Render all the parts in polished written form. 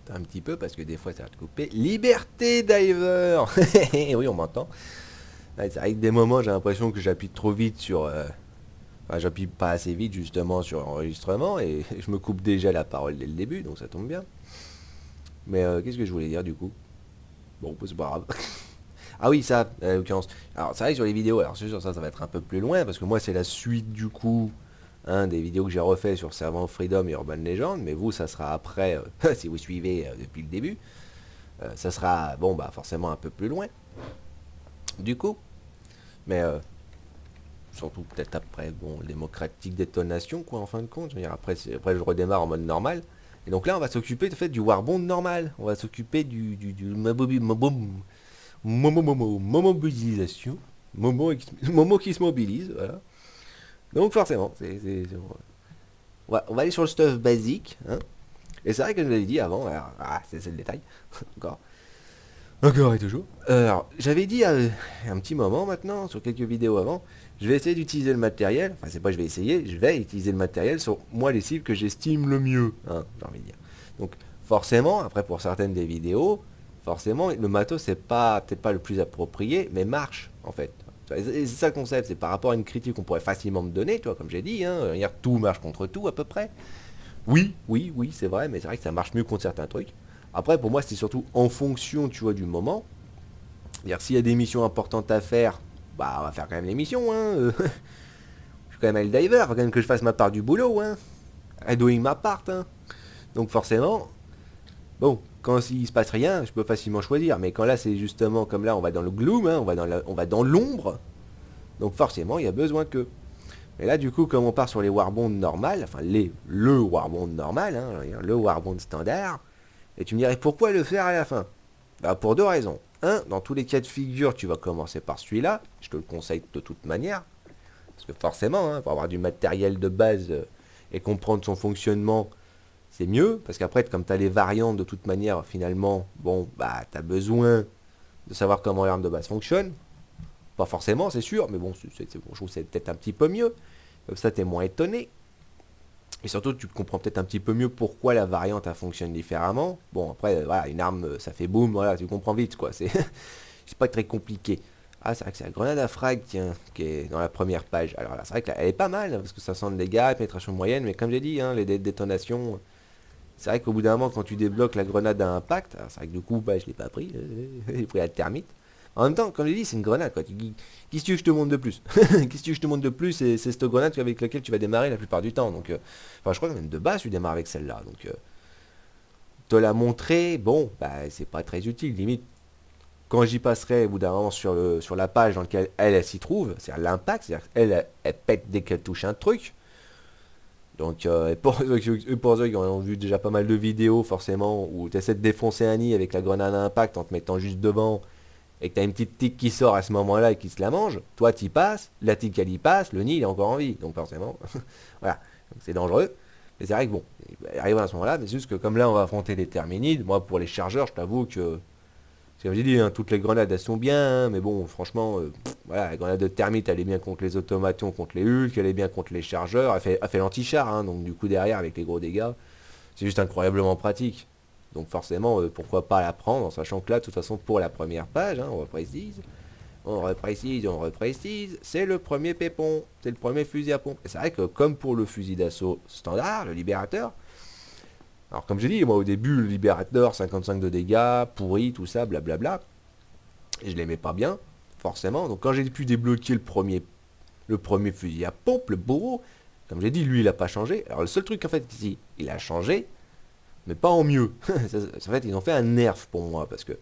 Attends un petit peu parce que des fois ça va te couper. Liberté Diver. Oui, on m'entend. Ouais, c'est vrai que des moments j'ai l'impression que j'appuie trop vite sur... enfin, j'appuie pas assez vite justement sur l'enregistrement et je me coupe déjà la parole dès le début, donc ça tombe bien. Mais qu'est-ce que je voulais dire du coup? Bon, c'est pas grave. Ah oui, ça, en l'occurrence. Alors, c'est vrai que sur les vidéos, alors c'est sûr, ça va être un peu plus loin, parce que moi, c'est la suite du coup, hein, des vidéos que j'ai refait sur Servant Freedom et Urban Legend, mais vous, ça sera après, si vous suivez depuis le début, ça sera, bon, bah, forcément un peu plus loin, du coup, mais surtout peut-être après, bon, démocratique détonation, quoi, en fin de compte. Je veux dire, après, je redémarre en mode normal. Et donc là, on va s'occuper, de fait, du Warbond normal. On va s'occuper du mobilisation. Momo qui se mobilise, voilà. Donc forcément, on va aller sur le stuff basique. Hein. Et c'est vrai que je l'avais dit avant, alors, c'est le détail. Encore. Encore et toujours. Alors, j'avais dit un petit moment maintenant, sur quelques vidéos avant, je vais essayer d'utiliser le matériel, enfin c'est pas je vais essayer, je vais utiliser le matériel sur moi les cibles que j'estime le mieux, hein, j'ai envie de dire. Donc forcément, après pour certaines des vidéos, forcément le matos c'est pas peut-être pas le plus approprié, mais marche en fait. C'est ça le concept, c'est par rapport à une critique qu'on pourrait facilement me donner, tu vois, comme j'ai dit, hein, hier tout marche contre tout à peu près. Oui, oui, oui, c'est vrai, mais c'est vrai que ça marche mieux contre certains trucs. Après, pour moi, c'est surtout en fonction, tu vois, du moment. C'est-à-dire, s'il y a des missions importantes à faire, bah, on va faire quand même les missions, hein. Je suis quand même un diver, faut quand même que je fasse ma part du boulot, hein. I doing ma part, hein. Donc, forcément, bon, quand il se passe rien, je peux facilement choisir. Mais quand là, c'est justement comme là, on va dans le gloom, hein, on va dans l'ombre. Donc, forcément, il y a besoin que. Et là, du coup, comme on part sur les warbonds normales, enfin, le warbond normal, hein, le warbond standard, et tu me dirais pourquoi le faire à la fin? Bah, pour deux raisons. Un, dans tous les cas de figure, tu vas commencer par celui-là. Je te le conseille de toute manière. Parce que forcément, hein, pour avoir du matériel de base et comprendre son fonctionnement, c'est mieux. Parce qu'après, comme tu as les variantes de toute manière, finalement, bon, bah, tu as besoin de savoir comment l'arme de base fonctionne. Pas forcément, c'est sûr, mais bon, je trouve que c'est peut-être un petit peu mieux. Comme ça, tu es moins étonné. Et surtout, tu comprends peut-être un petit peu mieux pourquoi la variante elle fonctionne différemment. Bon, après, voilà, une arme, ça fait boum, voilà, tu comprends vite, quoi. C'est pas très compliqué. Ah, c'est vrai que c'est la grenade à frag, tiens, qui est dans la première page. Alors là, c'est vrai qu'elle est pas mal, hein, parce que ça sent de dégâts, pénétration moyenne, mais comme j'ai dit, hein, les détonations, c'est vrai qu'au bout d'un moment, quand tu débloques la grenade à impact, c'est vrai que du coup, bah, je l'ai pas pris, j'ai pris la termite. En même temps, comme je l'ai dit, c'est une grenade, quoi. Qu'est-ce que je te montre de plus? Qu'est-ce que je te montre de plus? C'est cette grenade avec laquelle tu vas démarrer la plupart du temps. Donc, enfin, je crois que même de base, tu démarres avec celle-là. Donc, te la montrer, bon, bah, c'est pas très utile. Limite, quand j'y passerai au bout d'un moment sur la page dans laquelle elle s'y trouve, c'est-à-dire l'impact, c'est-à-dire elle pète dès qu'elle touche un truc. Donc, pour ceux qui ont vu déjà pas mal de vidéos, forcément, où tu essaies de défoncer un nid avec la grenade à impact en te mettant juste devant, et que tu as une petite tique qui sort à ce moment-là et qui se la mange, toi tu y passes, la tique elle y passe, le nid il est encore en vie. Donc forcément, voilà, c'est dangereux. Mais c'est vrai que bon, il arrive à ce moment-là, mais c'est juste que comme là on va affronter les terminides, moi pour les chargeurs, je t'avoue que, comme j'ai dit, hein, toutes les grenades elles sont bien, hein, mais bon, franchement, voilà, la grenade de termite elle est bien contre les automatons, contre les Hulk, elle est bien contre les chargeurs, elle fait l'anti-char, hein, donc du coup derrière avec les gros dégâts, c'est juste incroyablement pratique. Donc forcément, pourquoi pas la prendre, en sachant que là, de toute façon, pour la première page, hein, on reprécise, on reprécise, c'est le premier pépon, c'est le premier fusil à pompe. Et c'est vrai que comme pour le fusil d'assaut standard, le libérateur, alors comme j'ai dit, moi au début, le libérateur, 55 de dégâts, pourri, tout ça, blablabla, et je l'aimais pas bien, forcément. Donc quand j'ai pu débloquer le premier fusil à pompe, le bourreau, comme j'ai dit, lui, il a pas changé. Alors le seul truc en fait, ici, il a changé, mais pas en mieux. En fait, ils ont fait un nerf pour moi, parce que,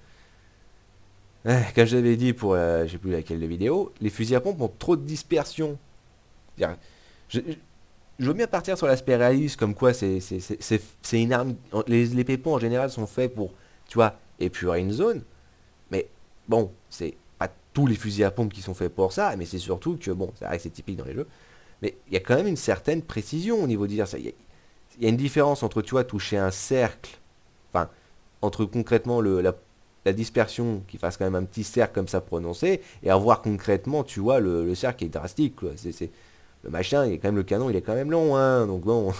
comme je l'avais dit pour, je sais plus laquelle de vidéo, les fusils à pompe ont trop de dispersion. C'est-à-dire, je veux bien partir sur l'aspect réaliste, comme quoi c'est une arme. Les pépons en général sont faits pour, tu vois, épurer une zone, mais bon, c'est pas tous les fusils à pompe qui sont faits pour ça, mais c'est surtout que, bon, c'est vrai que c'est typique dans les jeux, mais il y a quand même une certaine précision au niveau de dire ça. Il y a une différence entre, tu vois, toucher un cercle, enfin, entre concrètement la dispersion qui fasse quand même un petit cercle comme ça prononcé, et avoir concrètement, tu vois, le cercle qui est drastique, quoi. Le machin, il est quand même le canon, il est quand même long, hein, donc bon.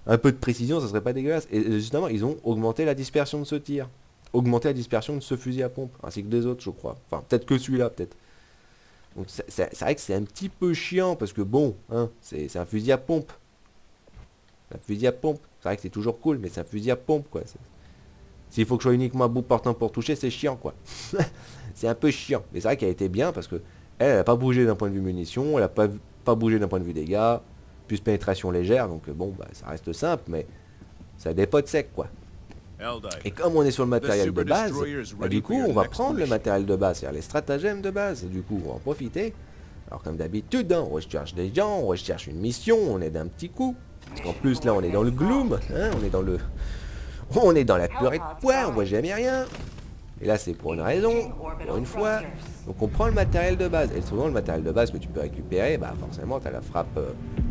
Un peu de précision, ça serait pas dégueulasse. Et justement, ils ont augmenté la dispersion de ce tir. Augmenté la dispersion de ce fusil à pompe, ainsi que des autres, je crois. Enfin, peut-être que celui-là, peut-être. Donc c'est vrai que c'est un petit peu chiant, parce que bon, hein, c'est un fusil à pompe. Un fusil à pompe. C'est vrai que c'est toujours cool, mais c'est un fusil à pompe, quoi. S'il faut que je sois uniquement à bout portant pour toucher, c'est chiant, quoi. C'est un peu chiant. Mais c'est vrai qu'elle a été bien, parce que elle a pas bougé d'un point de vue munitions, elle a pas bougé d'un point de vue dégâts, plus pénétration légère, donc bon, bah, ça reste simple, mais ça dépote sec, quoi. Et comme on est sur le matériel de base, bah, du coup, on va prendre le matériel de base, c'est-à-dire les stratagèmes de base, et du coup, on va en profiter. Alors, comme d'habitude, hein, on recherche des gens, on recherche une mission, on aide un petit coup. Parce qu'en plus, là, on est dans le gloom, hein, on est dans le... On est dans la purée de poire, on voit jamais rien. Et là, c'est pour une raison, pour une fois. Donc, on prend le matériel de base. Et souvent, le matériel de base que tu peux récupérer, bah forcément, t'as la frappe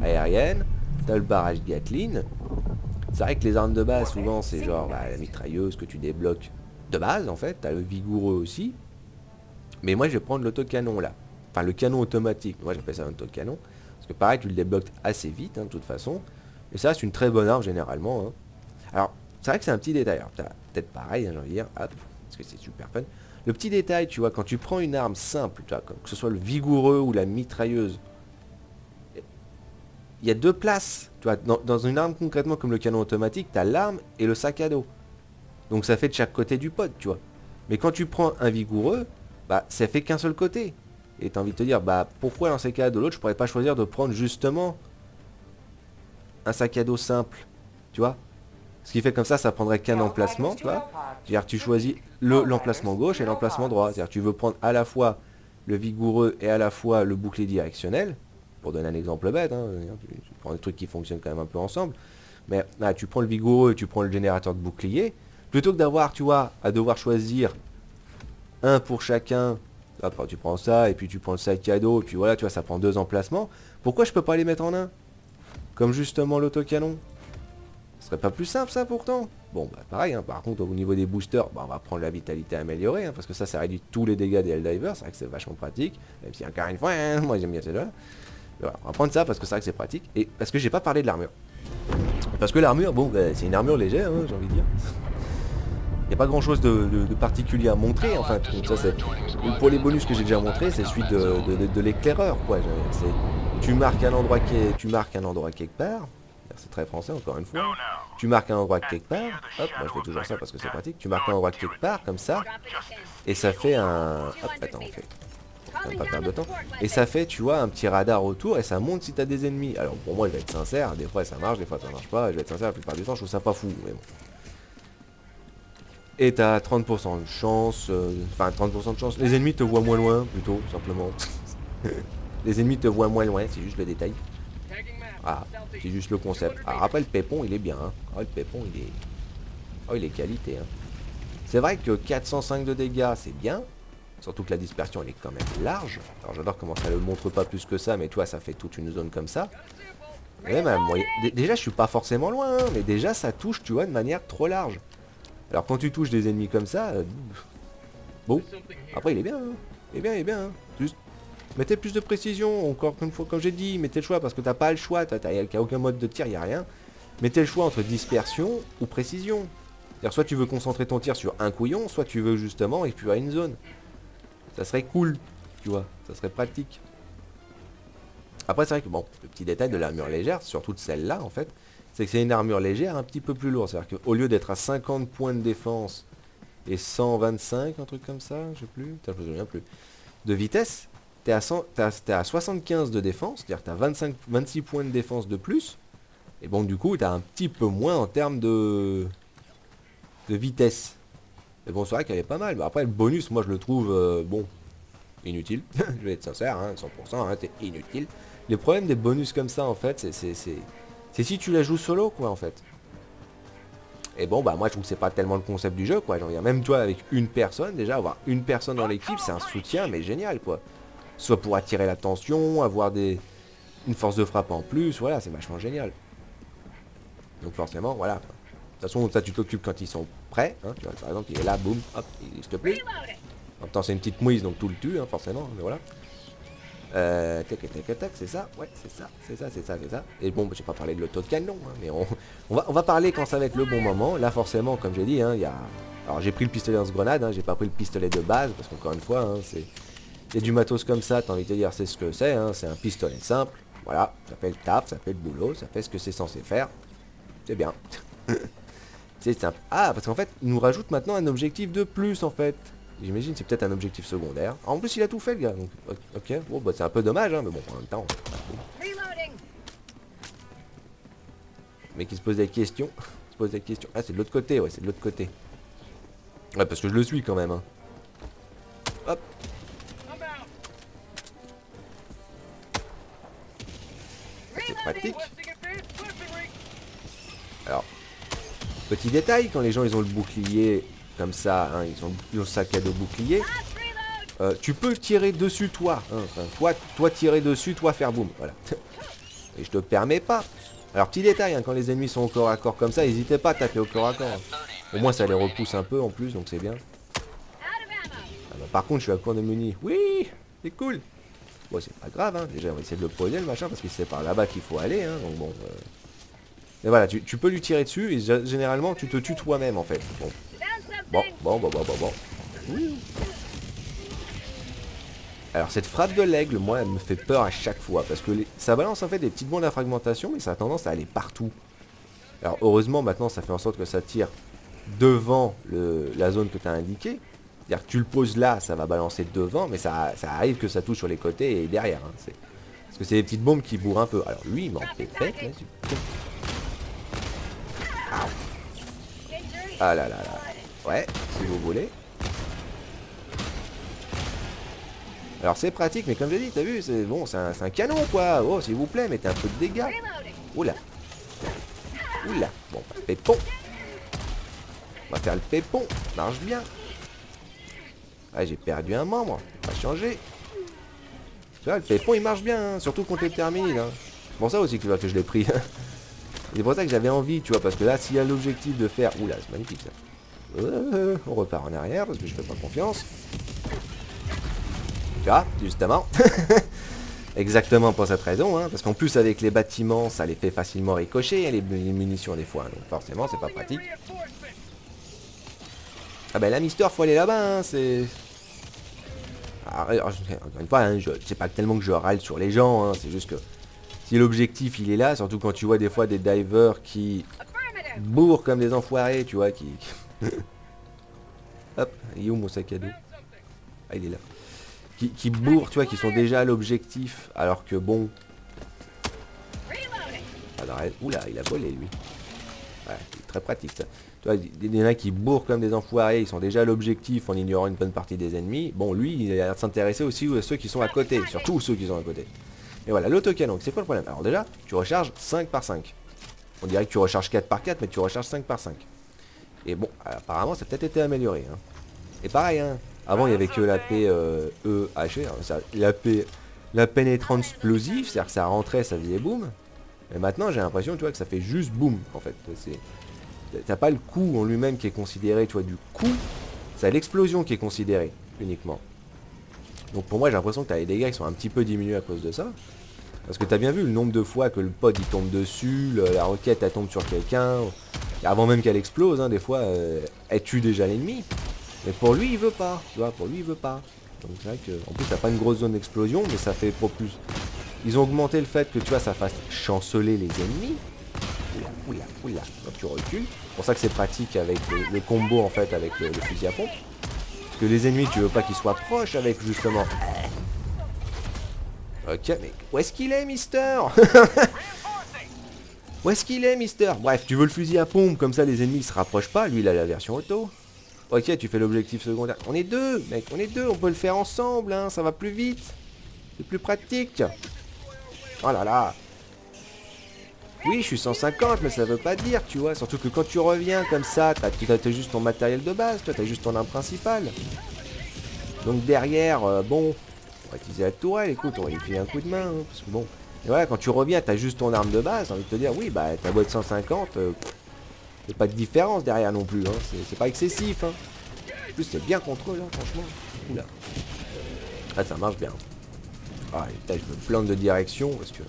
aérienne, t'as le barrage Gatling. C'est vrai que les armes de base, souvent, c'est genre bah, la mitrailleuse que tu débloques de base, en fait. T'as le vigoureux aussi. Mais moi, je vais prendre l'autocanon, là. Enfin, le canon automatique. Moi, j'appelle ça un autocanon. Parce que pareil, tu le débloques assez vite, hein, de toute façon. Et ça, c'est une très bonne arme, généralement. Hein. Alors, c'est vrai que c'est un petit détail. Alors, peut-être pareil, hein, j'ai envie de dire. Hop, parce que c'est super fun. Le petit détail, tu vois, quand tu prends une arme simple, tu vois, que ce soit le vigoureux ou la mitrailleuse, il y a deux places. Tu vois, dans une arme concrètement comme le canon automatique, tu as l'arme et le sac à dos. Donc ça fait de chaque côté du pod, tu vois. Mais quand tu prends un vigoureux, bah ça fait qu'un seul côté. Et t'as envie de te dire, bah pourquoi dans ces cas de l'autre, je pourrais pas choisir de prendre justement un sac à dos simple, tu vois. Ce qui fait comme ça prendrait qu'un emplacement, tu vois. C'est-à-dire tu choisis l'emplacement gauche et l'emplacement droit. C'est-à-dire tu veux prendre à la fois le vigoureux et à la fois le bouclier directionnel. Pour donner un exemple bête, hein, tu prends des trucs qui fonctionnent quand même un peu ensemble. Mais là, tu prends le vigoureux et tu prends le générateur de bouclier. Plutôt que d'avoir, tu vois, à devoir choisir un pour chacun. Hop, tu prends ça et puis tu prends le sac à dos. Et puis voilà, tu vois, ça prend deux emplacements. Pourquoi je peux pas les mettre en un? Comme justement l'autocanon. Ce serait pas plus simple ça pourtant? Bon bah pareil, hein, par contre au niveau des boosters, bah, on va prendre la vitalité améliorée, hein, parce que ça réduit tous les dégâts des Helldivers, c'est vrai que c'est vachement pratique, même si encore une fois, hein, moi j'aime bien celle-là. Voilà, on va prendre ça parce que c'est vrai que c'est pratique, et parce que j'ai pas parlé de l'armure. Parce que l'armure, bon bah, c'est une armure légère, hein, j'ai envie de dire. Il n'y a pas grand chose de particulier à montrer, enfin, donc ça c'est... Pour les bonus que j'ai déjà montré, c'est celui de l'éclaireur, quoi. Tu marques un endroit quelque part. C'est très français encore une fois. Tu marques un endroit quelque part. Hop, moi je fais toujours ça parce que c'est pratique. Tu marques un endroit quelque part comme ça. Et ça fait un... Hop, attends, on fait... On va pas perdre de temps. Et ça fait, tu vois, un petit radar autour et ça montre si t'as des ennemis. Alors pour moi, je vais être sincère. Des fois ça marche, des fois ça marche pas. Je vais être sincère, la plupart du temps, je trouve ça pas fou. Mais bon. Et t'as 30% de chance. Enfin, 30% de chance. Les ennemis te voient moins loin, plutôt, simplement. Les ennemis te voient moins loin, c'est juste le détail. Ah, c'est juste le concept. Alors après le pépon il est bien, hein. Ah, le pépon il est... Oh il est qualité, hein. C'est vrai que 405 de dégâts c'est bien. Surtout que la dispersion elle est quand même large. Alors j'adore comment ça le montre pas plus que ça, mais tu vois ça fait toute une zone comme ça. Et même, moi, déjà je suis pas forcément loin, hein, mais déjà ça touche tu vois de manière trop large. Alors quand tu touches des ennemis comme ça, bon, après il est bien, hein. Il est bien, hein. Juste mettez plus de précision, encore une fois, comme j'ai dit, mettez le choix, parce que t'as pas le choix, il n'y a aucun mode de tir, il n'y a rien. Mettez le choix entre dispersion ou précision. C'est-à-dire, soit tu veux concentrer ton tir sur un couillon, soit tu veux justement épurer une zone. Ça serait cool, tu vois, ça serait pratique. Après, c'est vrai que, bon, le petit détail de l'armure légère, surtout de celle-là, en fait, c'est que c'est une armure légère un petit peu plus lourde. C'est-à-dire qu'au lieu d'être à 50 points de défense et 125, un truc comme ça, je sais plus, putain, je me souviens plus, de vitesse, t'es à 75 de défense, c'est-à-dire que t'as 26 points de défense de plus. Et bon, du coup, t'as un petit peu moins en termes de vitesse. Mais bon, c'est vrai qu'elle est pas mal. Mais après, le bonus, moi, je le trouve, bon, inutile. Je vais être sincère, hein, 100%, hein, c'est inutile. Les problèmes des bonus comme ça, en fait, c'est si tu la joues solo, quoi, en fait. Et bon, bah, moi, je trouve que c'est pas tellement le concept du jeu, quoi. Même, toi, avec une personne, déjà, avoir une personne dans l'équipe, c'est un soutien, mais génial, quoi. Soit pour attirer l'attention, avoir une force de frappe en plus, voilà, c'est vachement génial. Donc forcément, voilà. De toute façon, ça tu t'occupes quand ils sont prêts. Hein, tu vois, par exemple, il est là, boum, hop, il te plaît. En même temps, c'est une petite mouise, donc tout le tue, hein, forcément, mais voilà. Tac, tac, tac, tac, c'est ça, ouais, c'est ça, c'est ça, c'est ça, c'est ça. Et bon, j'ai pas parlé de l'autocanon, hein, mais on va parler quand ça va être le bon moment. Là, forcément, comme j'ai dit, hein, il y a... Alors, j'ai pris le pistolet lance-grenade, hein, j'ai pas pris le pistolet de base, parce qu'encore une fois, hein, c'est... Il y a du matos comme ça, t'as envie de te dire, c'est ce que c'est, hein, c'est un pistolet simple. Voilà, ça fait le taf, ça fait le boulot, ça fait ce que c'est censé faire. C'est bien. C'est simple. Ah, parce qu'en fait, il nous rajoute maintenant un objectif de plus, en fait. J'imagine c'est peut-être un objectif secondaire. En plus, il a tout fait, le gars. Donc, ok, bon, bah, c'est un peu dommage, hein, mais bon, en même temps... Le mec, il se pose des questions. Il se pose des questions. Ah, c'est de l'autre côté, ouais, c'est de l'autre côté. Ouais, parce que je le suis, quand même, hein. Hop. C'est pratique. Alors, petit détail, quand les gens, ils ont le bouclier... Comme ça, hein, ils ont le sac à dos bouclier. Tu peux tirer dessus toi, hein, enfin, toi tirer dessus, toi faire boum, voilà. Et je te permets pas. Alors petit détail, hein, quand les ennemis sont au corps à corps comme ça, n'hésitez pas à taper au corps à corps. Au moins ça les repousse un peu en plus, donc c'est bien. Ah bah, par contre je suis à court de munis. Oui, c'est cool. Bon c'est pas grave, hein. Déjà on va essayer de le poser le machin, parce que c'est par là-bas qu'il faut aller, hein, donc bon... Mais voilà, tu peux lui tirer dessus, et généralement tu te tues toi-même en fait. Bon. Oui. Alors cette frappe de l'aigle, moi, elle me fait peur à chaque fois, parce que ça balance en fait des petites bombes à fragmentation, mais ça a tendance à aller partout. Alors heureusement, maintenant, ça fait en sorte que ça tire devant la zone que tu as indiquée. C'est-à-dire que tu le poses là, ça va balancer devant, mais ça arrive que ça touche sur les côtés et derrière. Hein. Parce que c'est des petites bombes qui bourrent un peu. Alors lui, il m'en pépette, là. Ah là là là. Ouais, si vous voulez. Alors c'est pratique, mais comme j'ai dit, t'as vu, c'est bon, c'est un canon quoi. Oh, s'il vous plaît, mettez un peu de dégâts. Oula. Oula. Bon, bah, pépon. On va faire le pépon. Marche bien. Ah, j'ai perdu un membre. On va changer. Tu vois, le pépon il marche bien, hein, surtout contre les terminides. Hein. C'est pour ça aussi que je l'ai pris. C'est pour ça que j'avais envie, tu vois, parce que là, s'il y a l'objectif de faire... Oula, c'est magnifique ça. On repart en arrière parce que je fais pas confiance. Tu vois, justement. Exactement pour cette raison, hein, parce qu'en plus avec les bâtiments, ça les fait facilement ricocher, hein, les munitions des fois, donc forcément c'est pas pratique. Ah ben la Mister, faut aller là-bas, hein, c'est... Alors, encore une fois, hein, c'est pas tellement que je râle sur les gens, hein, c'est juste que si l'objectif il est là, surtout quand tu vois des fois des divers qui bourrent comme des enfoirés, tu vois, qui... Hop, il est où mon sac à dos? Ah, il est là. Qui bourrent, tu vois, qui sont déjà à l'objectif, alors que bon... Oula, il a volé lui. Ouais, c'est très pratique ça. Tu vois, il y en a qui bourrent comme des enfoirés, ils sont déjà à l'objectif en ignorant une bonne partie des ennemis. Bon, lui, il a l'air de s'intéresser aussi à ceux qui sont à côté, surtout ceux qui sont à côté. Et voilà, l'autocanon, c'est quoi le problème? Alors déjà, tu recharges 5 par 5. On dirait que tu recharges 4 par 4, mais tu recharges 5 par 5. Et bon, apparemment, ça a peut-être été amélioré. Hein. Et pareil, hein, avant, il n'y avait que l'AP la pénétrante explosive, c'est-à-dire que ça rentrait, ça faisait boum. Mais maintenant, j'ai l'impression, tu vois, que ça fait juste boum, en fait. T'as pas le coup en lui-même qui est considéré, tu vois, du coup. C'est l'explosion qui est considérée, uniquement. Donc pour moi, j'ai l'impression que t'as les dégâts qui sont un petit peu diminués à cause de ça. Parce que t'as bien vu le nombre de fois que le pod il tombe dessus, la roquette elle tombe sur quelqu'un. Avant même qu'elle explose, hein, des fois, elle tue déjà l'ennemi. Mais pour lui, il veut pas, tu vois, pour lui, il veut pas. Donc c'est vrai que, en plus, t'as pas une grosse zone d'explosion, mais ça fait pour plus. Ils ont augmenté le fait que, tu vois, ça fasse chanceler les ennemis. Oula, donc tu recules. C'est pour ça que c'est pratique avec le combo, en fait, avec le fusil à pompe. Parce que les ennemis, tu veux pas qu'ils soient proches avec, justement. Ok, mais où est-ce qu'il est, Mister? Où est-ce qu'il est, Mister? Bref, tu veux le fusil à pompe, comme ça les ennemis ils se rapprochent pas. Lui, il a la version auto. Ok, tu fais l'objectif secondaire. On est deux, mec, on est deux, on peut le faire ensemble, hein, ça va plus vite. C'est plus pratique. Oh là là. Oui, je suis 150, mais ça veut pas dire, tu vois. Surtout que quand tu reviens comme ça, t'as juste ton matériel de base, toi, t'as juste ton arme principale. Donc derrière, bon, on va utiliser la tourelle, écoute, on va lui filer un coup de main, hein, parce que bon. Et voilà, quand tu reviens, t'as juste ton arme de base, j'ai envie de te dire, oui, bah, ta boîte 150, c'est pas de différence derrière non plus, hein, c'est pas excessif, hein. En plus, c'est bien contrôle, hein, franchement. Oula. Ah, ça marche bien. Ah, et putain, je me plante de direction parce que...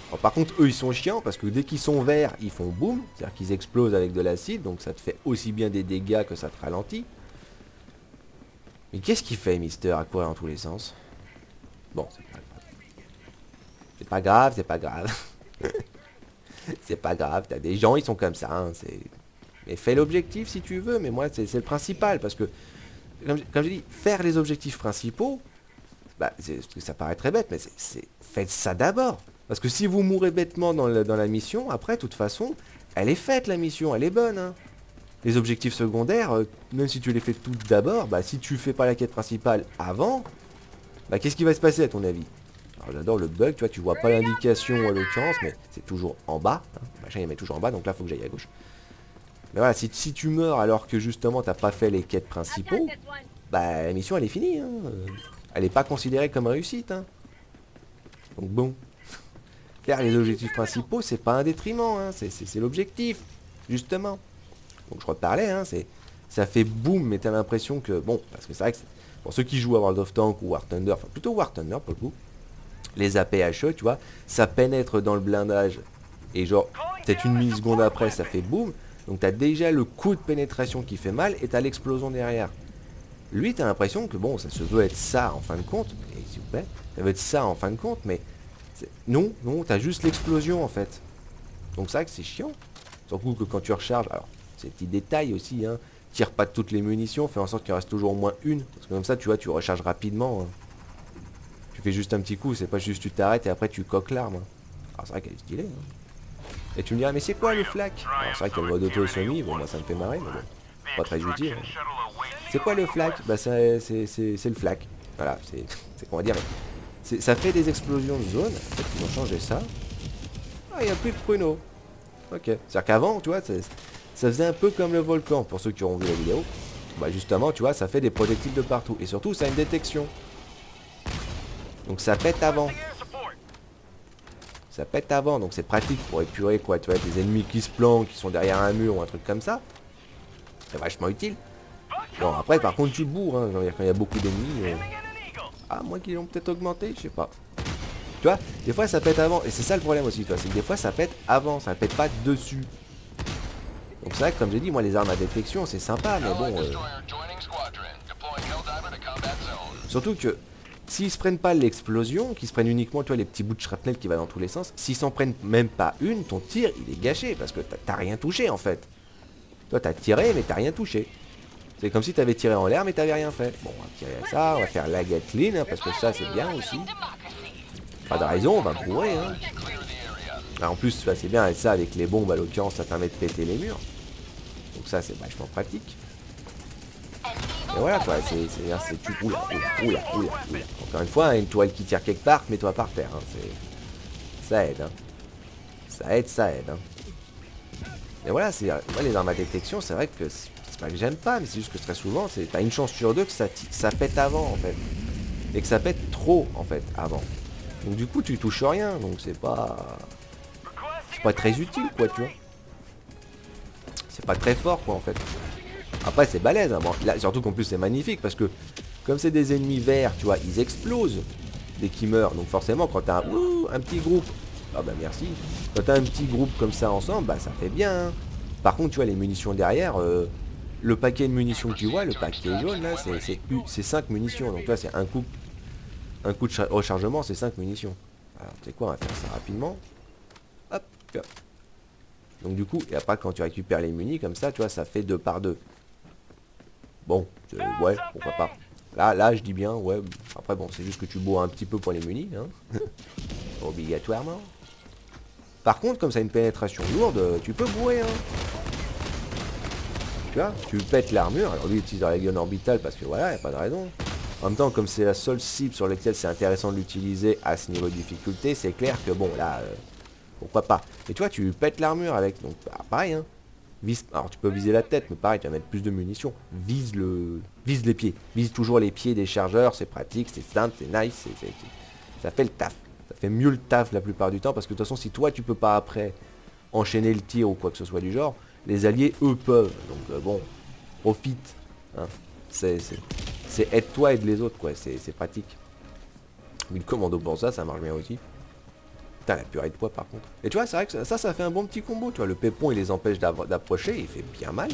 Alors, par contre, eux, ils sont chiants parce que dès qu'ils sont verts, ils font boum. C'est-à-dire qu'ils explosent avec de l'acide, donc ça te fait aussi bien des dégâts que ça te ralentit. Mais qu'est-ce qu'il fait, Mister, à courir dans tous les sens? Bon, c'est pas grave, c'est pas grave. C'est pas grave, t'as des gens, ils sont comme ça, hein, c'est... Mais fais l'objectif si tu veux, mais moi, c'est le principal, parce que, comme j'ai dit, faire les objectifs principaux, bah, ça paraît très bête, mais faites ça d'abord. Parce que si vous mourrez bêtement dans la mission, après, de toute façon, elle est faite, la mission, elle est bonne, hein. Les objectifs secondaires, même si tu les fais toutes d'abord, bah, si tu fais pas la quête principale avant, bah, qu'est-ce qui va se passer à ton avis? Alors j'adore le bug, tu vois, tu vois pas l'indication en l'occurrence, mais c'est toujours en bas, hein. Machin, il met toujours en bas, donc là, faut que j'aille à gauche. Mais voilà, si tu meurs alors que justement t'as pas fait les quêtes principaux, bah la mission elle est finie, hein. Elle est pas considérée comme réussite, hein. Donc bon, faire les objectifs principaux, c'est pas un détriment, hein. C'est l'objectif, justement. Donc je reparlais, hein, ça fait boum, mais t'as l'impression que, bon, parce que c'est vrai que pour ceux qui jouent à World of Tanks ou War Thunder, enfin plutôt War Thunder pour le coup, les APHE, tu vois, ça pénètre dans le blindage, et genre, peut-être une milliseconde après, ça fait boum, donc t'as déjà le coup de pénétration qui fait mal, et t'as l'explosion derrière. Lui, t'as l'impression que, bon, ça se veut être ça en fin de compte, et s'il vous plaît, ça veut être ça en fin de compte, mais non, t'as juste l'explosion en fait. Donc c'est vrai que c'est chiant, surtout que quand tu recharges, alors, c'est petit détail aussi, hein. Tire pas de toutes les munitions, fais en sorte qu'il reste toujours au moins une. Parce que comme ça, tu vois, tu recharges rapidement, hein. Tu fais juste un petit coup, c'est pas juste tu t'arrêtes et après tu coques l'arme, hein. Alors c'est vrai qu'elle est stylée, hein. Et tu me diras, mais c'est quoi le flak? Alors c'est vrai qu'il y a le mode auto-semi, bon moi ça me fait marrer, mais bon, pas très utile, hein. C'est quoi le flak? Bah c'est le flak. Voilà, c'est qu'on va dire. Ça fait des explosions de zone, peut-être qu'ils ont changé ça. Ah, il n'y a plus de pruneaux. Ok. C'est-à-dire qu'avant, tu vois, ça faisait un peu comme le volcan, pour ceux qui auront vu la vidéo. Bah justement, tu vois, ça fait des projectiles de partout. Et surtout, ça a une détection. Donc ça pète avant. Ça pète avant, donc c'est pratique pour épurer, quoi. Tu vois, des ennemis qui se planquent, qui sont derrière un mur ou un truc comme ça. C'est vachement utile. Bon, après, par contre, tu bourres, hein. Quand il y a beaucoup d'ennemis... Ah, moi qui l'ont peut-être augmenté, je sais pas. Tu vois, des fois ça pète avant. Et c'est ça le problème aussi, tu vois, c'est que des fois ça pète avant, ça pète pas dessus. Donc c'est vrai que comme j'ai dit, moi les armes à détection c'est sympa, mais bon... Surtout que s'ils se prennent pas l'explosion, qu'ils se prennent uniquement, tu vois, les petits bouts de shrapnel qui va dans tous les sens, s'ils s'en prennent même pas une, ton tir il est gâché, parce que t'as rien touché en fait. Toi t'as tiré mais t'as rien touché. C'est comme si t'avais tiré en l'air mais t'avais rien fait. Bon, on va tirer ça, on va faire la Gatling, hein, parce que ça c'est bien aussi. Pas de raison, on va bourrer, hein. Alors, en plus, c'est bien, et ça avec les bombes à l'occurrence, ça permet de péter les murs. Donc ça, c'est vachement pratique. Et voilà quoi, c'est tu... Oula. Encore une fois, hein, une toile qui tire quelque part, mets-toi par terre, hein. Ça aide, hein. Ça aide, hein. Et voilà, moi, les armes à détection, c'est vrai que c'est pas que j'aime pas, mais c'est juste que très souvent, t'as une chance sur deux que ça pète avant, en fait. Et que ça pète trop, en fait, avant. Donc du coup, tu touches rien, donc c'est pas très utile, quoi, tu vois. C'est pas très fort, quoi, en fait. Après, c'est balèze, hein. Bon, là, surtout qu'en plus, c'est magnifique, parce que, comme c'est des ennemis verts, tu vois, ils explosent dès qu'ils meurent. Donc forcément, quand t'as un petit groupe, ah bah merci, quand t'as un petit groupe comme ça ensemble, bah ça fait bien, hein. Par contre, tu vois, les munitions derrière, le paquet de munitions que tu vois, le paquet jaune, là, c'est 5 munitions. Donc là, c'est un coup de rechargement, c'est 5 munitions. Alors, tu sais quoi, on va faire ça rapidement. Hop, tu vois. Donc du coup, et après quand tu récupères les munis comme ça, tu vois, ça fait 2 par 2. Bon, ouais, pourquoi pas. Là, je dis bien, ouais. Après bon, c'est juste que tu bois un petit peu pour les munis, hein. Obligatoirement. Par contre, comme ça a une pénétration lourde, tu peux bourrer, hein. Tu vois, tu pètes l'armure. Alors lui, il utilise la gun orbitale parce que voilà, y a pas de raison. En même temps, comme c'est la seule cible sur laquelle c'est intéressant de l'utiliser à ce niveau de difficulté, c'est clair que bon, là, pourquoi pas. Et tu vois, tu pètes l'armure avec, donc bah, pareil, hein. Alors tu peux viser la tête, mais pareil, tu vas mettre plus de munitions. Vise les pieds. Vise toujours les pieds des chargeurs, c'est pratique, c'est simple, c'est nice, ça fait le taf. Ça fait mieux le taf la plupart du temps, parce que de toute façon, si toi tu peux pas après enchaîner le tir ou quoi que ce soit du genre, les alliés, eux, peuvent. Donc bon, profite, hein. C'est aide-toi, aide les autres, quoi, c'est pratique. Mais le commando pour ça marche bien aussi. Putain, la purée de poids par contre. Et tu vois, c'est vrai que ça fait un bon petit combo, tu vois. Le pépon, il les empêche d'approcher, il fait bien mal.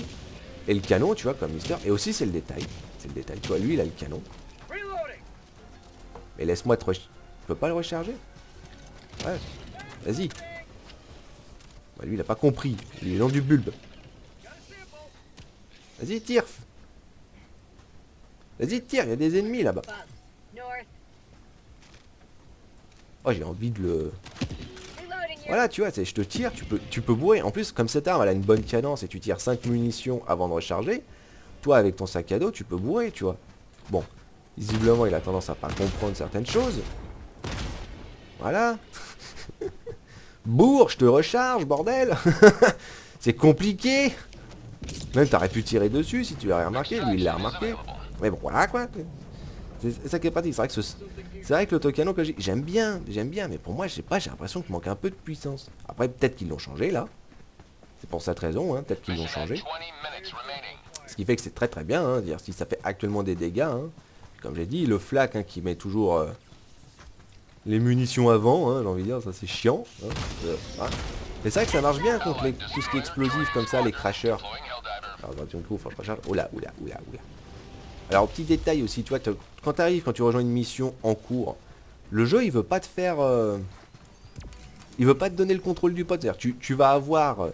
Et le canon, tu vois, comme Mister. Et aussi, c'est le détail. C'est le détail. Tu vois, lui, il a le canon. Mais laisse-moi te recharger. Tu peux pas le recharger? Ouais. Vas-y. Bah, lui, il a pas compris. Il est dans du bulbe. Vas-y, tire. Vas-y, tire. Il y a des ennemis là-bas. Oh, j'ai envie de le... Voilà, tu vois, je te tire, tu peux bourrer. En plus, comme cette arme, elle a une bonne cadence et tu tires 5 munitions avant de recharger. Toi, avec ton sac à dos, tu peux bourrer, tu vois. Bon, visiblement, il a tendance à pas comprendre certaines choses. Voilà. Bourre, je te recharge, bordel. C'est compliqué. Même t'aurais pu tirer dessus si tu l'avais remarqué. Lui, il l'a remarqué. Mais bon, voilà, quoi. C'est ça qui est pratique. C'est vrai que l'autocanon que j'aime bien, mais pour moi, je sais pas, j'ai l'impression qu'il manque un peu de puissance. Après, peut-être qu'ils l'ont changé, là. C'est pour cette raison, hein, peut-être qu'ils l'ont changé. Ce qui fait que c'est très très bien, hein, dire si ça fait actuellement des dégâts. Hein. Comme j'ai dit, le flak hein, qui met toujours les munitions avant, hein, j'ai envie de dire, ça c'est chiant. Hein, voilà. Mais c'est vrai que ça marche bien contre tout ce qui est explosif comme ça, les crashers. Alors, attention, il faut pas charger. Oula. Alors, petit détail aussi, tu vois, quand tu arrives, quand tu rejoins une mission en cours, le jeu il veut pas te faire. Il veut pas te donner le contrôle du pote. C'est-à-dire, tu vas avoir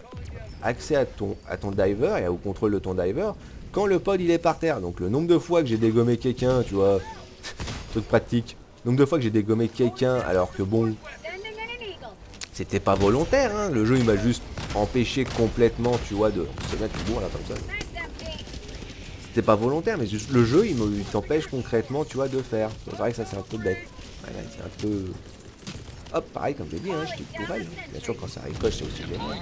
accès à ton diver et au contrôle de ton diver quand le pod il est par terre. Donc, le nombre de fois que j'ai dégommé quelqu'un, tu vois, truc pratique. Le nombre de fois que j'ai dégommé quelqu'un alors que bon. C'était pas volontaire, hein. Le jeu il m'a juste empêché complètement, tu vois, de se mettre du bourre là comme ça. C'était pas volontaire, mais juste le jeu il t'empêche concrètement, tu vois, de faire. C'est vrai que ça c'est un peu bête. Ouais, c'est un peu. Hop, pareil comme j'ai dit, hein, je dis pour elle. Bien sûr quand ça ricoche c'est aussi génial.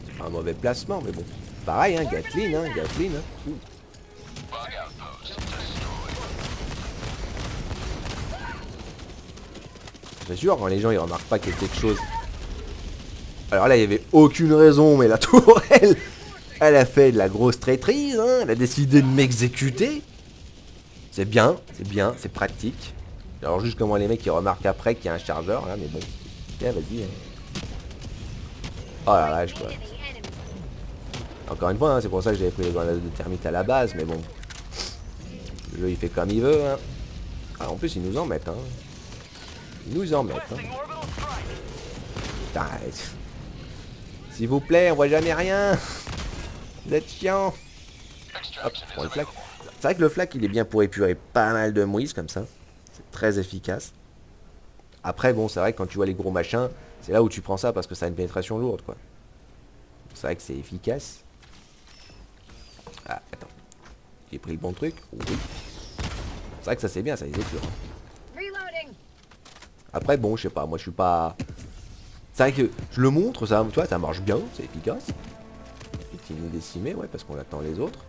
C'est pas un mauvais placement, mais bon. Pareil, hein, Gatling, hein. Ouh. C'est sûr, quand les gens ils remarquent pas qu'il y a quelque chose. Alors là, il y avait aucune raison, mais la tourelle, elle a fait de la grosse traîtrise, hein. Elle a décidé de m'exécuter. C'est bien, c'est pratique. Alors juste comment les mecs ils remarquent après qu'il y a un chargeur, là, mais bon. Tiens, vas-y. Hein. Oh la vache, quoi. Encore une fois, hein, c'est pour ça que j'avais pris les grenades de thermite à la base, mais bon. Le jeu il fait comme il veut, hein. Ah, en plus, ils nous en mettent, hein. Ils nous en mettent, hein. Putain, s'il vous plaît, on voit jamais rien. Vous êtes chiant. Hop, je prends le flac. C'est vrai que le flac, il est bien pour épurer pas mal de mouise comme ça. C'est très efficace. Après, bon, c'est vrai que quand tu vois les gros machins, c'est là où tu prends ça parce que ça a une pénétration lourde, quoi. C'est vrai que c'est efficace. Ah, attends. J'ai pris le bon truc. Oui. C'est vrai que ça c'est bien, ça les épure. Après, bon, je sais pas, moi je suis pas... C'est vrai que je le montre, ça, tu vois, ça marche bien, c'est efficace. Effectivement décimé, ouais, parce qu'on attend les autres.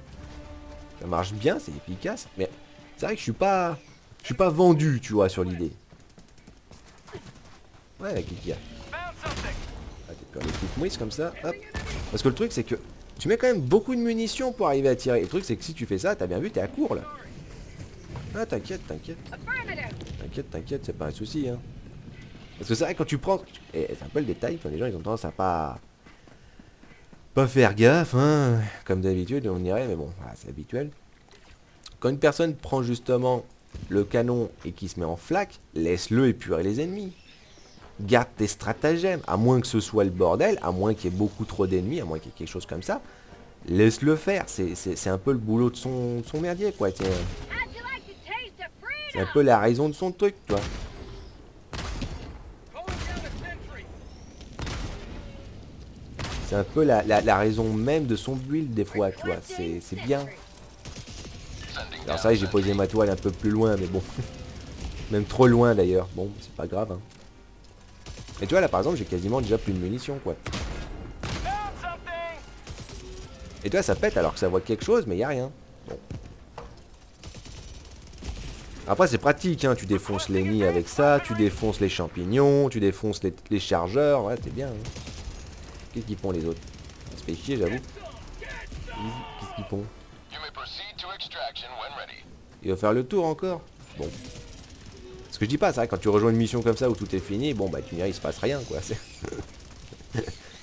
Ça marche bien, c'est efficace, mais c'est vrai que je suis pas vendu, tu vois, sur l'idée. Ouais, avec qui a. Ah, t'es peur les petites mouisses comme ça, hop. Parce que le truc, c'est que tu mets quand même beaucoup de munitions pour arriver à tirer. Le truc, c'est que si tu fais ça, t'as bien vu, t'es à court, là. Ah, t'inquiète, c'est pas un souci, hein. Parce que c'est vrai, quand tu prends... Et c'est un peu le détail, quand les gens, ils ont tendance à pas faire gaffe, hein. Comme d'habitude, on dirait, mais bon, voilà, c'est habituel. Quand une personne prend justement le canon et qui se met en flaque, laisse-le épurer les ennemis. Garde tes stratagèmes, à moins que ce soit le bordel, à moins qu'il y ait beaucoup trop d'ennemis, à moins qu'il y ait quelque chose comme ça. Laisse-le faire, c'est un peu le boulot de son merdier, quoi. C'est un peu la raison de son truc, tu vois. C'est un peu la raison même de son build des fois, tu vois. C'est bien. Alors c'est vrai que j'ai posé ma toile un peu plus loin, mais bon. Même trop loin d'ailleurs. Bon, c'est pas grave. Hein. Et tu vois là par exemple j'ai quasiment déjà plus de munitions quoi. Et tu vois ça pète alors que ça voit quelque chose mais y a rien. Bon. Après c'est pratique, hein. Tu défonces les nids avec ça, tu défonces les champignons, tu défonces les chargeurs, ouais c'est bien. Hein. Qu'est-ce qu'ils font les autres? Ça se fait chier j'avoue. Qu'est-ce qu'ils font? Il va faire le tour encore. Bon. Parce que je dis pas, c'est vrai, quand tu rejoins une mission comme ça où tout est fini, bon bah tu me diras, il se passe rien quoi. C'est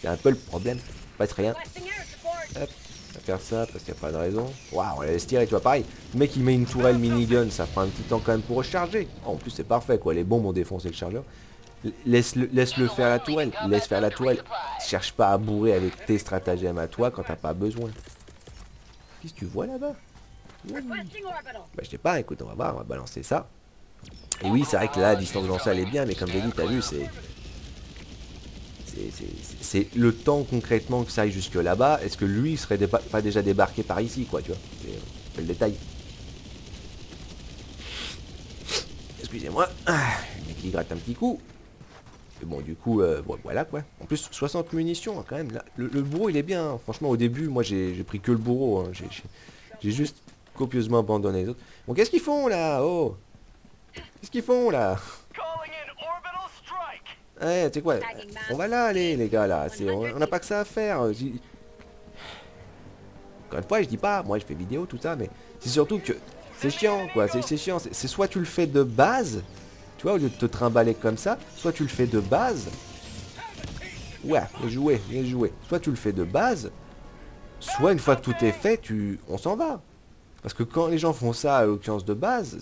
c'est un peu le problème. Il se passe rien. Hop, on va faire ça parce qu'il n'y a pas de raison. Waouh, on la laisse tirer, tu vois, pareil. Le mec il met une tourelle minigun, ça prend un petit temps quand même pour recharger. Oh, en plus c'est parfait quoi, les bombes ont défoncé le chargeur. Laisse-le faire la tourelle, laisse faire la tourelle. Cherche pas à bourrer avec tes stratagèmes à toi quand t'as pas besoin. Qu'est-ce que tu vois là-bas? Bah je sais pas, écoute, on va voir, on va balancer ça. Et oui, c'est vrai que là, la distance de lancer elle est bien, mais comme j'ai dit, t'as vu, c'est le temps concrètement que ça aille jusque là-bas. Est-ce que lui il serait pas déjà débarqué par ici, quoi, tu vois? C'est le détail. Excusez-moi, le mec il gratte un petit coup. Et bon, du coup, bon, voilà quoi. En plus, 60 munitions, hein, quand même. Là. Le bourreau, il est bien. Hein. Franchement, au début, moi, j'ai pris que le bourreau. Hein. J'ai juste copieusement abandonné les autres. Bon, qu'est-ce qu'ils font là? Oh, qu'est-ce qu'ils font là? Ouais, tu sais quoi? On va là aller, les gars, là. On n'a pas que ça à faire. Encore une fois, je dis pas, moi, je fais vidéo, tout ça, mais c'est surtout que c'est chiant, quoi. C'est chiant. C'est soit tu le fais de base, tu vois, au lieu de te trimballer comme ça, soit tu le fais de base. Ouais, bien joué, bien joué. Soit tu le fais de base, soit une fois que tout est fait, on s'en va. Parce que quand les gens font ça, à l'occurrence de base,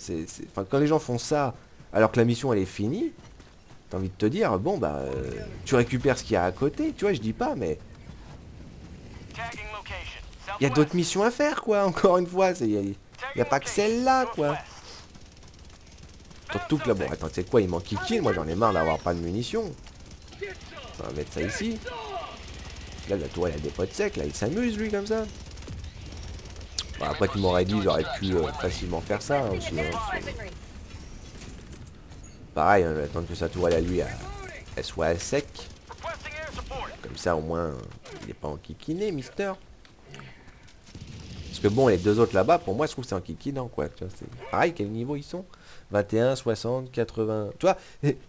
enfin, quand les gens font ça alors que la mission elle est finie, t'as envie de te dire, bon bah, tu récupères ce qu'il y a à côté, tu vois, je dis pas, mais il y a d'autres missions à faire, quoi, encore une fois, il n'y a pas que celle-là, quoi. Surtout que là, bon, attends, tu sais quoi, il manque kill, moi j'en ai marre d'avoir pas de munitions. On va mettre ça ici. Là, la tourelle a des potes secs, là, il s'amuse, lui, comme ça. Bon, après, tu m'aurais dit, j'aurais pu facilement faire ça, hein, aussi, hein, pareil, on va attendre que sa tourelle à lui, elle soit à sec. Comme ça, au moins, il n'est pas en kikiné, mister. Parce que bon, les deux autres là-bas, pour moi, je trouve que c'est en kikinant, quoi. Tu vois, c'est pareil, quel niveau ils sont? 21, 60, 80. Tu vois,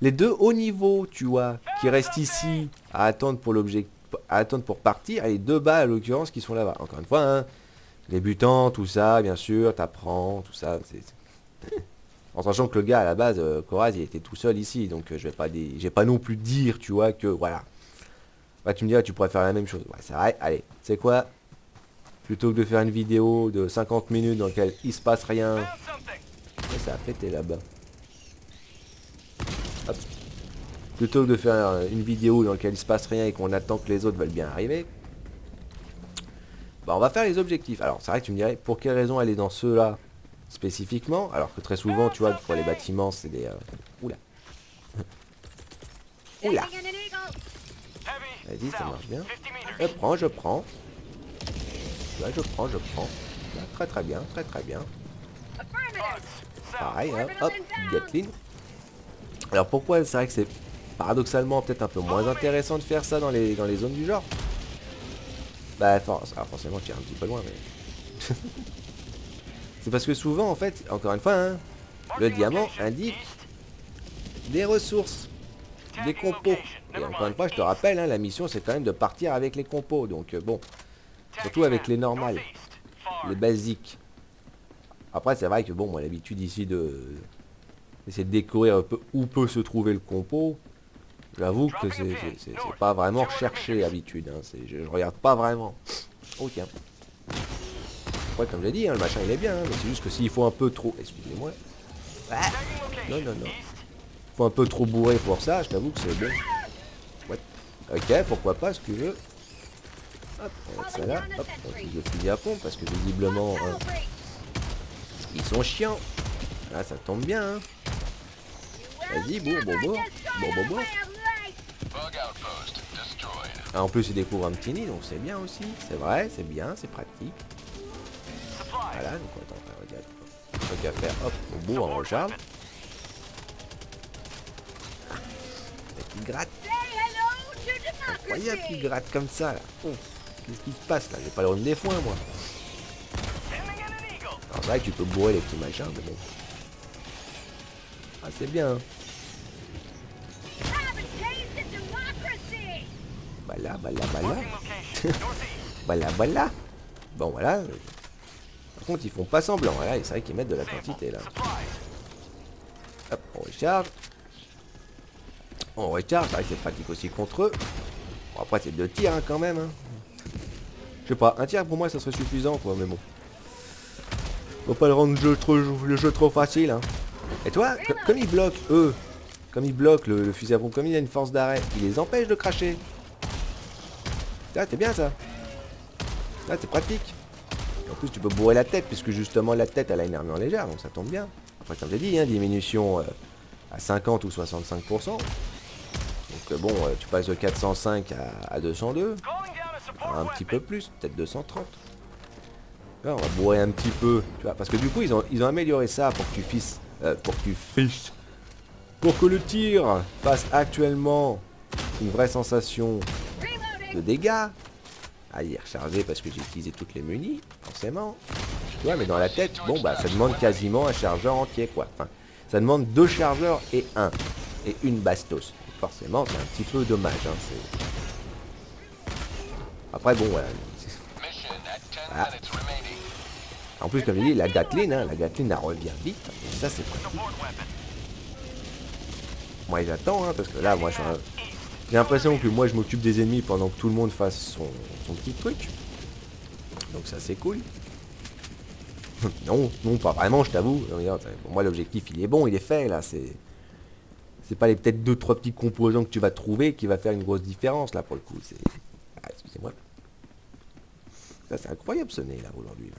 les deux hauts niveaux, tu vois, qui restent ici à attendre pour l'objectif, à attendre pour partir, et les deux bas, à l'occurrence, qui sont là-bas. Encore une fois, hein, débutant, tout ça, bien sûr, t'apprends, tout ça. En sachant que le gars, à la base, Coraz, il était tout seul ici, donc je vais pas non plus dire, tu vois, que voilà. Bah, tu me diras, tu pourrais faire la même chose. Ouais, c'est vrai, allez, tu sais quoi? Plutôt que de faire une vidéo de 50 minutes dans laquelle il se passe rien. Et ça a pété là-bas. Hop. Plutôt que de faire une vidéo dans laquelle il se passe rien et qu'on attend que les autres veulent bien arriver. Bah on va faire les objectifs. Alors c'est vrai que tu me dirais, pour quelle raison aller dans ceux-là spécifiquement? Alors que très souvent, tu vois, pour les bâtiments, c'est des... Oula. Oula. Vas-y, ça marche bien. Je prends, je prends. Là, je prends. Là, très très bien, très très bien. Pareil, hein, hop, Gatling. Alors pourquoi c'est vrai que c'est paradoxalement peut-être un peu moins intéressant de faire ça dans les zones du genre? Bah forcément tu iras un petit peu loin, mais... c'est parce que souvent en fait, encore une fois, hein, le diamant indique des ressources, des compos. Et encore une fois, je te rappelle, hein, la mission c'est quand même de partir avec les compos. Donc bon, surtout avec les normales, les basiques. Après c'est vrai que bon, moi l'habitude ici d'essayer de découvrir un peu où peut se trouver le compo. J'avoue que c'est pas vraiment recherché d'habitude. Hein. Je regarde pas vraiment. Oh tiens. Ouais, comme j'ai dit, hein, le machin il est bien, hein, mais c'est juste que s'il faut un peu trop... Excusez-moi. Ah non. Faut un peu trop bourrer pour ça, je t'avoue que c'est bon. Ouais. Ok, pourquoi pas, si tu veux. Hop, on va mettre ça là. Hop, on utilise le fusil à pompe parce que visiblement, hein, ils sont chiants. Là, ça tombe bien. Hein. Vas-y, bon. Ah, en plus, il découvre un petit nid, donc c'est bien aussi. C'est vrai, c'est bien, c'est pratique. Voilà, donc attends, regarde. Truc à faire, hop, au bout, on recharge. Et qui gratte. Incroyable qu'il gratte comme ça, là. Oh, qu'est-ce qui se passe, là? J'ai pas le rhume des foins, moi. Alors, c'est vrai que tu peux bourrer les petits machins, mais bon. Ah, c'est bien. Hein. Voilà. Bon, voilà. Par contre, ils font pas semblant. Voilà, c'est vrai qu'ils mettent de la quantité, là. Hop, on recharge. On recharge, c'est vrai que c'est pratique aussi contre eux. Bon, après c'est 2 tirs hein, quand même. Hein. Je sais pas, un tir pour moi ça serait suffisant quoi, mais bon. Faut pas le rendre le jeu trop facile. Hein. Et toi, comme ils bloquent eux, comme ils bloquent le fusil à pompe, comme il a une force d'arrêt, il les empêche de cracher. Ah, c'est bien ça. Ah, c'est pratique. En plus tu peux bourrer la tête, puisque justement la tête elle a une armure légère, donc ça tombe bien. Après comme j'ai dit, hein, diminution à 50 ou 65%. Donc bon, tu passes de 405 à 202. Un petit peu plus, peut-être 230. Là, on va bourrer un petit peu, tu vois, parce que du coup ils ont amélioré ça pour que tu fiches, pour que le tir fasse actuellement une vraie sensation de dégâts. Ah, il est rechargé parce que j'ai utilisé toutes les munis, forcément. Tu vois, mais dans la tête, bon bah ça demande quasiment un chargeur entier quoi. Enfin, ça demande 2 chargeurs et une bastos. Forcément, c'est un petit peu dommage. Hein, après bon, voilà. Ah. En plus, comme je dis, la Gatling, hein, elle revient vite. Et ça, c'est pratique. Moi, j'attends, hein, parce que là, moi, j'ai l'impression que moi, je m'occupe des ennemis pendant que tout le monde fasse son petit truc. Donc ça, c'est cool. Non, pas vraiment, je t'avoue. Pour moi, l'objectif, il est bon, il est fait, là. C'est pas les peut-être 2-3 petits composants que tu vas trouver qui va faire une grosse différence, là, pour le coup. Ah, excusez-moi. Ça, c'est incroyable, ce nez, là, aujourd'hui.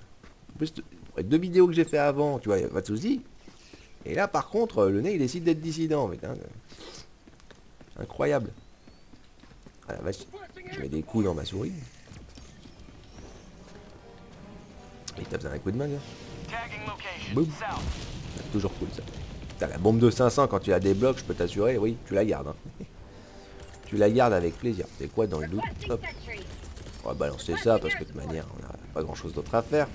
En plus, 2 vidéos que j'ai fait avant, tu vois, y a pas de soucis. Et là, par contre, le nez, il décide d'être dissident. Mais, hein, incroyable. Ah la vache, je mets des coups dans ma souris. Il tape dans un coup de main, là. Boum. C'est toujours cool, ça. T'as la bombe de 500, quand tu la débloques, je peux t'assurer, oui, tu la gardes. Hein. Tu la gardes avec plaisir. C'est quoi dans le doute? Hop. On va balancer ça, parce que de toute manière, on n'a pas grand-chose d'autre à faire.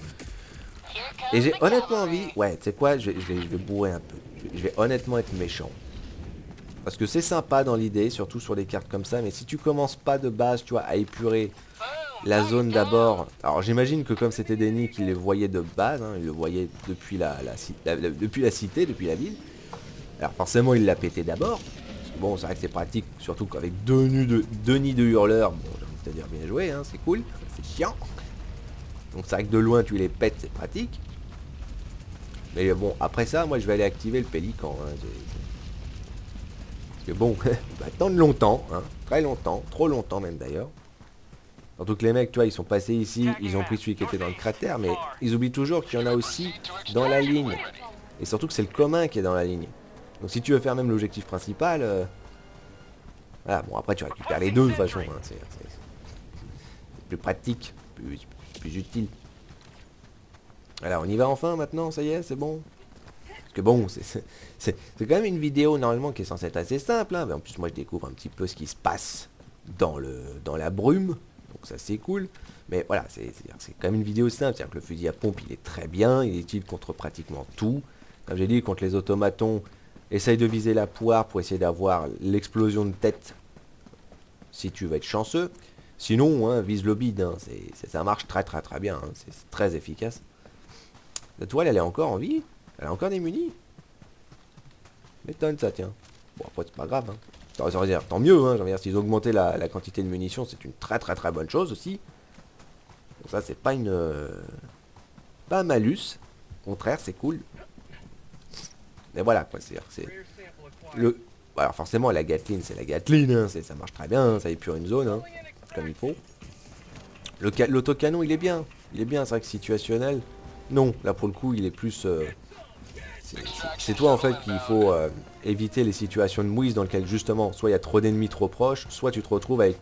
Et j'ai honnêtement envie, ouais, tu sais quoi, je vais bourrer un peu. Je vais honnêtement être méchant. Parce que c'est sympa dans l'idée, surtout sur des cartes comme ça, mais si tu commences pas de base, tu vois, à épurer la zone d'abord. Alors j'imagine que comme c'était Denny qui les voyait de base, hein, il le voyait depuis depuis la cité, depuis la ville. Alors forcément il l'a pété d'abord. Bon, c'est vrai que c'est pratique, surtout qu'avec deux nids de hurleurs, bon, j'ai envie de te dire bien joué, hein, c'est cool, c'est chiant. Donc c'est vrai que de loin tu les pètes, c'est pratique. Mais bon, après ça, moi je vais aller activer le pélican. Hein, parce que bon, on va attendre longtemps, hein, très longtemps, trop longtemps même d'ailleurs. Surtout que les mecs, tu vois, ils sont passés ici, ils ont pris celui qui était dans le cratère, mais ils oublient toujours qu'il y en a aussi dans la ligne. Et surtout que c'est le commun qui est dans la ligne. Donc si tu veux faire même l'objectif principal, voilà, bon après tu récupères les deux de toute façon, hein, c'est plus pratique, plus utile. Alors on y va enfin maintenant, ça y est, c'est bon. Parce que bon, c'est quand même une vidéo normalement qui est censée être assez simple, hein, mais en plus moi je découvre un petit peu ce qui se passe dans la brume, donc ça c'est cool. Mais voilà, c'est quand même une vidéo simple, c'est-à-dire que le fusil à pompe il est très bien, il est utile contre pratiquement tout. Comme j'ai dit, contre les automatons, essaye de viser la poire pour essayer d'avoir l'explosion de tête si tu veux être chanceux. Sinon, hein, vise le bide, hein, ça marche très bien, hein, c'est très efficace. La toile, elle est encore en vie, elle a encore des munis. M'étonne ça, tiens. Bon, après, c'est pas grave. Hein. Ça veut dire, tant mieux, hein, j'ai envie de dire, s'ils ont augmenté la quantité de munitions, c'est une très bonne chose aussi. Donc ça, c'est pas pas un malus. Au contraire, c'est cool. Mais voilà, quoi, c'est alors forcément, la Gatling, c'est la Gatling, hein, ça marche très bien, hein, ça épure une zone, hein, comme il faut. L'autocanon, il est bien, c'est vrai que situationnel. Non, là pour le coup, il est plus... c'est toi en fait qu'il faut éviter les situations de mouise dans lesquelles justement, soit il y a trop d'ennemis trop proches, soit tu te retrouves avec,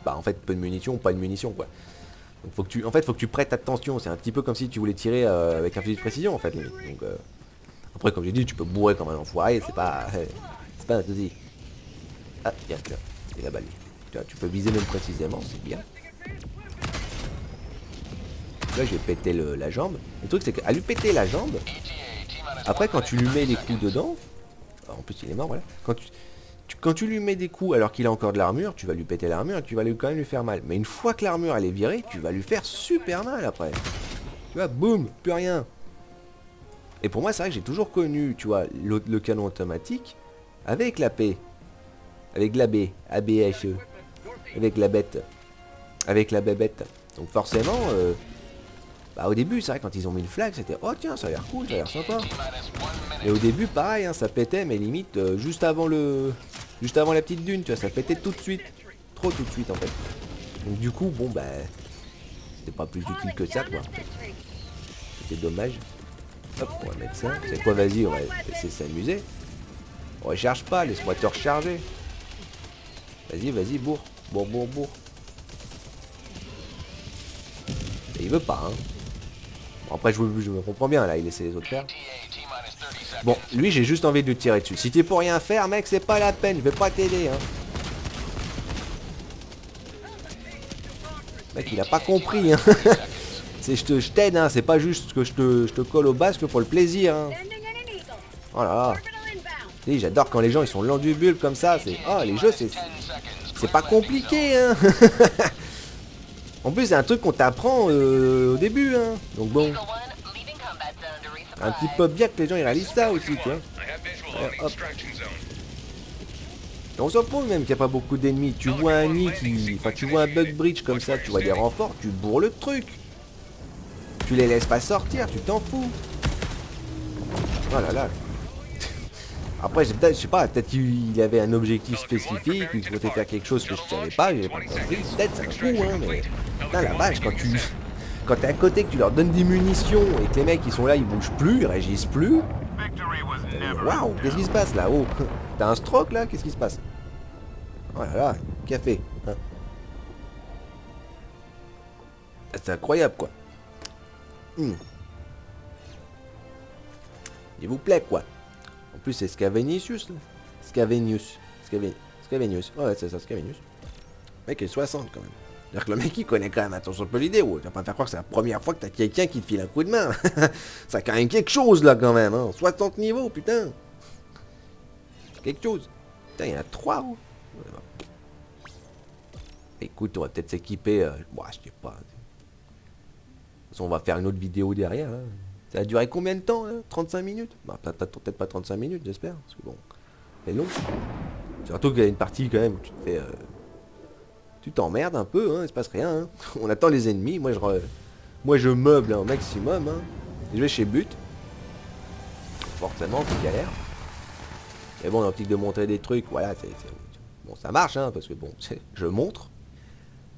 bah en fait, peu de munitions, pas de munitions, quoi. Donc faut que tu prêtes attention, c'est un petit peu comme si tu voulais tirer avec un fusil de précision, en fait, limite. Donc, après, comme j'ai dit, tu peux bourrer comme un enfoiré, c'est pas un souci. Ah, tiens, c'est la balle. Tu peux viser même précisément, c'est bien. Là, je vais péter la jambe. Le truc, c'est qu'à lui péter la jambe, après, quand tu lui mets des coups dedans, en plus, il est mort, voilà. Quand tu lui mets des coups alors qu'il a encore de l'armure, tu vas lui péter l'armure et tu vas quand même lui faire mal. Mais une fois que l'armure, elle est virée, tu vas lui faire super mal après. Tu vois, boum, plus rien. Et pour moi, c'est vrai que j'ai toujours connu, tu vois, le canon automatique avec la P, avec la B, ABHE, avec la bête, avec la bébête. Donc forcément, bah au début, c'est vrai, quand ils ont mis le flag, c'était oh tiens, ça a l'air cool, ça a l'air sympa. Et au début, pareil, hein, ça pétait, mais limite juste avant la petite dune, tu vois, ça pétait tout de suite, trop tout de suite en fait. Donc du coup, bon bah, c'était pas plus utile que ça, quoi. C'était dommage. Hop, on va mettre ça. C'est quoi, vas-y, on va essayer de s'amuser. On recharge pas, laisse-moi te recharger. Vas-y, vas-y, bourre. Bourre, bourre, bourre. Et il veut pas, hein. Bon, après, je me comprends bien, là, il laissait les autres faire. Bon, lui, j'ai juste envie de lui tirer dessus. Si t'es pour rien faire, mec, c'est pas la peine, je vais pas t'aider, hein. Mec, il a pas compris, hein. Je t'aide, hein, c'est pas juste que je te colle au basque pour le plaisir, hein. Oh là là. Si, j'adore quand les gens ils sont lents du bulbe comme ça, c'est... Oh, les jeux, c'est pas compliqué, hein. En plus, c'est un truc qu'on t'apprend au début, hein. Donc bon... Un petit peu bien que les gens ils réalisent ça aussi, tu vois. Hop. Et on s'en pose même qu'il n'y a pas beaucoup d'ennemis. Tu vois un nid qui... Enfin, tu vois un bug bridge comme ça, tu vois des renforts, tu bourres le truc. Tu les laisses pas sortir, tu t'en fous. Oh là là. Après, je sais pas, peut-être qu'il avait un objectif spécifique, qu'il souhaitait faire quelque chose que je savais pas, j'ai pas compris. Peut-être c'est un coup, hein, mais... Putain, la vache, quand t'es à côté, que tu leur donnes des munitions et que les mecs ils sont là, ils bougent plus, ils réagissent plus. Waouh, qu'est-ce qui se passe là? Oh, t'as un stroke là? Qu'est-ce qui se passe? Oh là là, café. Hein. C'est incroyable quoi. Il vous plaît quoi. En plus c'est Scavenius là. Scavenius. Ouais c'est ça, Scavenius. Le mec est 60 quand même. C'est-à-dire que le mec il connaît quand même, attention peu l'idée, tu vas pas me faire croire que c'est la première fois que t'as quelqu'un qui te file un coup de main. Ça a quand même quelque chose là quand même, hein. 60 niveaux, putain. Quelque chose. Putain, il y en a 3 ou. Écoute, on va peut-être s'équiper. Bon, je sais pas. De toute façon, on va faire une autre vidéo derrière. Hein. Ça a duré combien de temps là? 35 minutes? Bah, peut-être pas 35 minutes, j'espère. Parce que bon, c'est long. Surtout qu'il y a une partie quand même où tu te fais. Tu t'emmerdes un peu, hein, il se passe rien. Hein. On attend les ennemis. Moi, je meuble un maximum. Hein. Et je vais chez But. Forcément, c'est galère. Mais bon, l'optique de montrer des trucs, voilà, bon, ça marche, hein, parce que bon, je montre.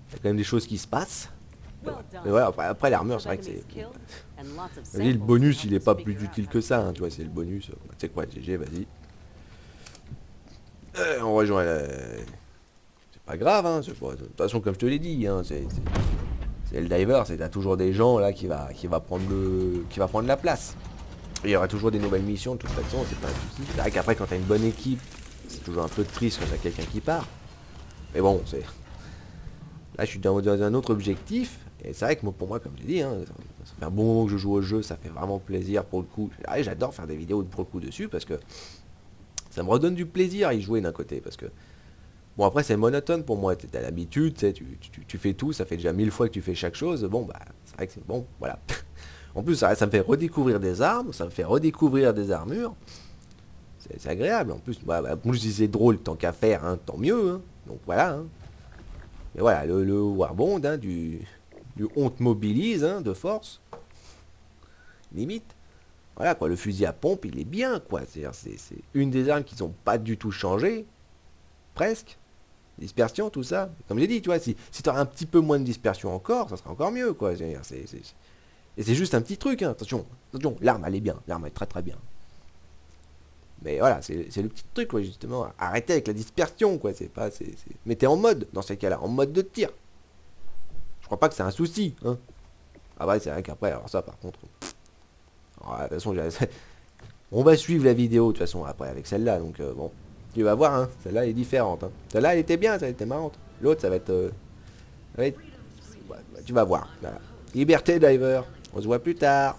Il y a quand même des choses qui se passent. Mais voilà, après l'armure, c'est vrai que c'est... Le bonus, il est pas plus utile que ça, hein, tu vois, c'est le bonus. Tu sais quoi, GG, vas-y. On rejoint la... C'est pas grave, hein, de toute façon, comme je te l'ai dit, hein, c'est le diver, t'as toujours des gens là qui va prendre la place. Il y aura toujours des nouvelles missions, de toute façon, c'est pas un souci. C'est vrai qu'après, quand t'as une bonne équipe, c'est toujours un peu triste quand t'as quelqu'un qui part. Mais bon, c'est... Là, je suis dans un autre objectif. Et c'est vrai que pour moi, comme j'ai dit, hein, ça fait un bon moment que je joue au jeu, ça fait vraiment plaisir pour le coup. J'adore faire des vidéos pour le coup dessus parce que ça me redonne du plaisir à y jouer d'un côté. Parce que, bon, après, c'est monotone pour moi. T'as l'habitude, tu fais tout, ça fait déjà 1000 fois que tu fais chaque chose. Bon, bah, c'est vrai que c'est bon, voilà. En plus, ça me fait redécouvrir des armes, ça me fait redécouvrir des armures. C'est agréable. En plus, si c'est drôle, tant qu'à faire, hein, tant mieux. Hein. Donc voilà. Hein. Mais voilà, le Warbond, hein, du on te mobilise, hein, de force. Limite. Voilà, quoi, le fusil à pompe, il est bien, quoi. C'est une des armes qui n'ont pas du tout changé. Presque. Dispersion, tout ça. Comme j'ai dit, tu vois, si tu aurais un petit peu moins de dispersion encore, ça serait encore mieux, quoi. Et c'est juste un petit truc, hein. Attention, l'arme elle est bien, l'arme est très très bien. Mais voilà, c'est le petit truc, quoi, justement. Arrêtez avec la dispersion, quoi. Mettez en mode, dans ces cas-là, en mode de tir. Je crois pas que c'est un souci, hein. Ah ouais, c'est vrai qu'après, alors ça, par contre... de toute façon, on va suivre la vidéo, de toute façon, après, avec celle-là. Donc, bon, tu vas voir, hein. Celle-là, elle est différente. Hein. Celle-là, elle était bien, elle était marrante. L'autre, ça va être... tu vas voir. Voilà. Liberté Diver. On se voit plus tard.